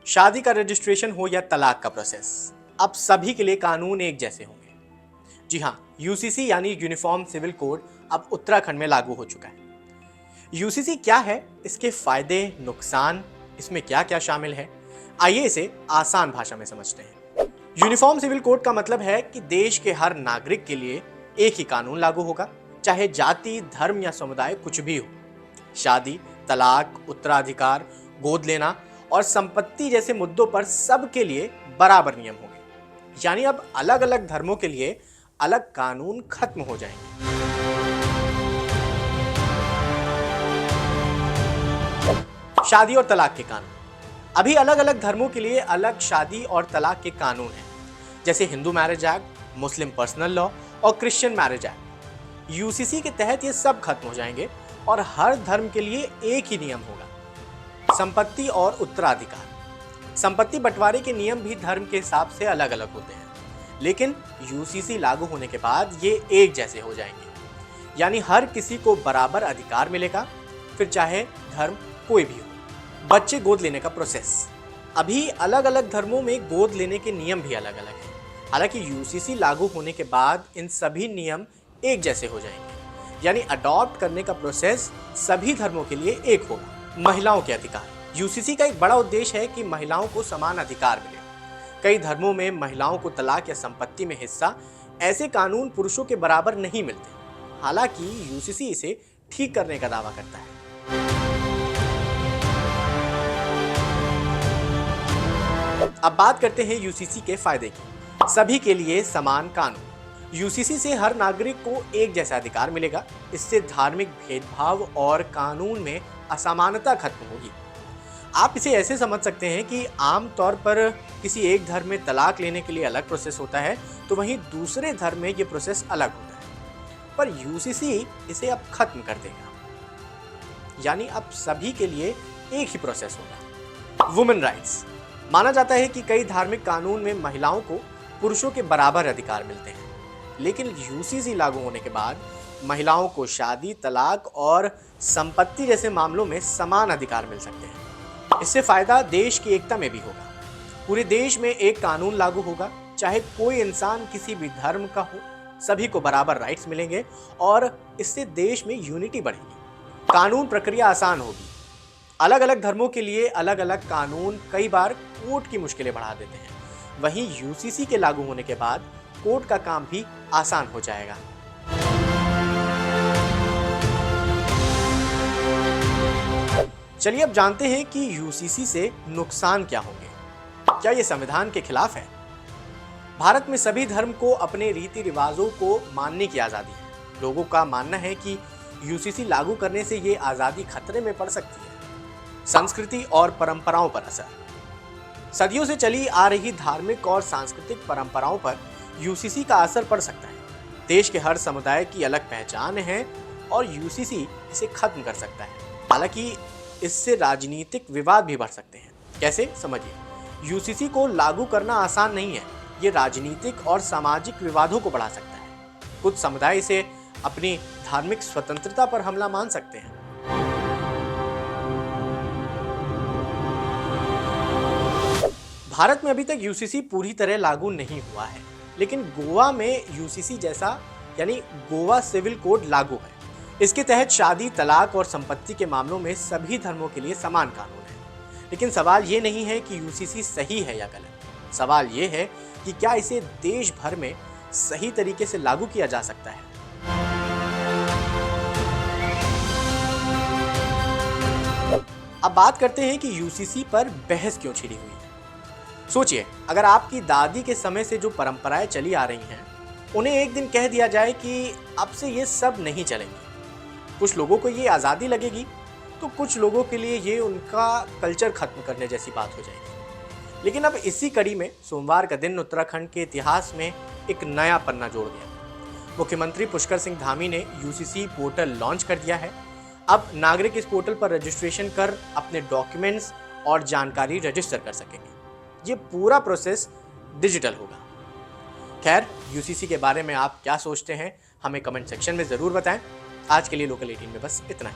शादी का रजिस्ट्रेशन हो या तलाक का प्रोसेस, अब सभी के लिए कानून एक जैसे होंगे। जी हाँ, यूसीसी यानी यूनिफॉर्म सिविल कोड अब उत्तराखंड में लागू हो चुका है। यूसीसी क्या है, इसके फायदे नुकसान, इसमें क्या क्या शामिल है, आइए इसे आसान भाषा में समझते हैं। यूनिफॉर्म सिविल कोड का मतलब है कि देश के हर नागरिक के लिए एक ही कानून लागू होगा, चाहे जाति, धर्म या समुदाय कुछ भी हो। शादी, तलाक, उत्तराधिकार, गोद लेना और संपत्ति जैसे मुद्दों पर सबके लिए बराबर नियम होंगे। यानी अब अलग अलग धर्मों के लिए अलग कानून खत्म हो जाएंगे। शादी और तलाक के कानून, अभी अलग अलग धर्मों के लिए अलग शादी और तलाक के कानून हैं, जैसे हिंदू मैरिज एक्ट, मुस्लिम पर्सनल लॉ और क्रिश्चियन मैरिज एक्ट। यूसीसी के तहत ये सब खत्म हो जाएंगे और हर धर्म के लिए एक ही नियम होगा। संपत्ति और उत्तराधिकार, संपत्ति बंटवारे के नियम भी धर्म के हिसाब से अलग अलग होते हैं, लेकिन यूसीसी लागू होने के बाद ये एक जैसे हो जाएंगे। यानी हर किसी को बराबर अधिकार मिलेगा, फिर चाहे धर्म कोई भी हो। बच्चे गोद लेने का प्रोसेस, अभी अलग अलग धर्मों में गोद लेने के नियम भी अलग अलग हैं। हालांकि यूसीसी लागू होने के बाद इन सभी नियम एक जैसे हो जाएंगे, यानी अडॉप्ट करने का प्रोसेस सभी धर्मों के लिए एक होगा। महिलाओं के अधिकार, यूसीसी का एक बड़ा उद्देश्य है कि महिलाओं को समान अधिकार मिले। कई धर्मों में महिलाओं को तलाक या संपत्ति में हिस्सा, ऐसे कानून पुरुषों के बराबर नहीं मिलते। हालांकि यूसीसी इसे ठीक करने का दावा करता है। अब बात करते हैं यूसीसी के फायदे की। सभी के लिए समान कानून, यूसीसी से हर नागरिक को एक जैसा अधिकार मिलेगा। इससे धार्मिक भेदभाव और कानून में असमानता खत्म होगी। आप इसे ऐसे समझ सकते हैं कि आम तौर पर किसी एक धर्म में तलाक लेने के लिए अलग प्रोसेस होता है, तो वहीं दूसरे धर्म में ये प्रोसेस अलग होता है। पर यूसीसी इसे अब खत्म कर देगा, यानी अब सभी के लिए एक ही प्रोसेस होगा। वुमेन राइट्स, माना जाता है कि कई धार्मिक कानून में महिलाओं को पुरुषों के बराबर अधिकार मिलते हैं, लेकिन यूसीसी लागू होने के बाद महिलाओं को शादी, तलाक और संपत्ति जैसे मामलों में समान अधिकार मिल सकते हैं। इससे फायदा देश की एकता में भी होगा। पूरे देश में एक कानून लागू होगा, चाहे कोई इंसान किसी भी धर्म का हो, सभी को बराबर राइट्स मिलेंगे और इससे देश में यूनिटी बढ़ेगी। कानून प्रक्रिया आसान होगी। अलग अलग धर्मों के लिए अलग अलग कानून कई बार कोर्ट की मुश्किलें बढ़ा देते हैं। वहीं यूसीसी के लागू होने के बाद कोर्ट का काम भी आसान हो जाएगा। चलिए अब जानते हैं कि यूसीसी से नुकसान क्या होंगे। क्या ये संविधान के खिलाफ है? भारत में सभी धर्म को अपने रीति रिवाजों को मानने की आजादी है। लोगों का मानना है कि यूसीसी लागू करने से ये आजादी खतरे में पड़ सकती है। संस्कृति और परंपराओं पर असर, सदियों से चली आ रही धार्मिक और सांस्कृतिक परंपराओं पर यूसीसी का असर पड़ सकता है। देश के हर समुदाय की अलग पहचान है और यूसीसी इसे खत्म कर सकता है। हालांकि इससे राजनीतिक विवाद भी बढ़ सकते हैं। कैसे, समझिए। यूसीसी को लागू करना आसान नहीं है। ये राजनीतिक और सामाजिक विवादों को बढ़ा सकता है। कुछ समुदाय इसे अपनी धार्मिक स्वतंत्रता पर हमला मान सकते हैं। भारत में अभी तक यूसीसी पूरी तरह लागू नहीं हुआ है, लेकिन गोवा में यूसीसी जैसा यानी गोवा सिविल कोड लागू है। इसके तहत शादी, तलाक और संपत्ति के मामलों में सभी धर्मों के लिए समान कानून है। लेकिन सवाल ये नहीं है कि यूसीसी सही है या गलत। सवाल ये है कि क्या इसे देश भर में सही तरीके से लागू किया जा सकता है। अब बात करते हैं कि यूसीसी पर बहस क्यों छिड़ी हुई है। सोचिए, अगर आपकी दादी के समय से जो परंपराएं चली आ रही हैं, उन्हें एक दिन कह दिया जाए कि अब से ये सब नहीं चलेंगी। कुछ लोगों को ये आज़ादी लगेगी, तो कुछ लोगों के लिए ये उनका कल्चर खत्म करने जैसी बात हो जाएगी। लेकिन अब इसी कड़ी में सोमवार का दिन उत्तराखंड के इतिहास में एक नया पन्ना जोड़ गया। मुख्यमंत्री पुष्कर सिंह धामी ने यूसीसी पोर्टल लॉन्च कर दिया है। अब नागरिक इस पोर्टल पर रजिस्ट्रेशन कर अपने डॉक्यूमेंट्स और जानकारी रजिस्टर कर सकेंगे। ये पूरा प्रोसेस डिजिटल होगा। खैर, यूसीसी के बारे में आप क्या सोचते हैं, हमें कमेंट सेक्शन में ज़रूर बताएं। आज के लिए लोकल 18 में बस इतना ही।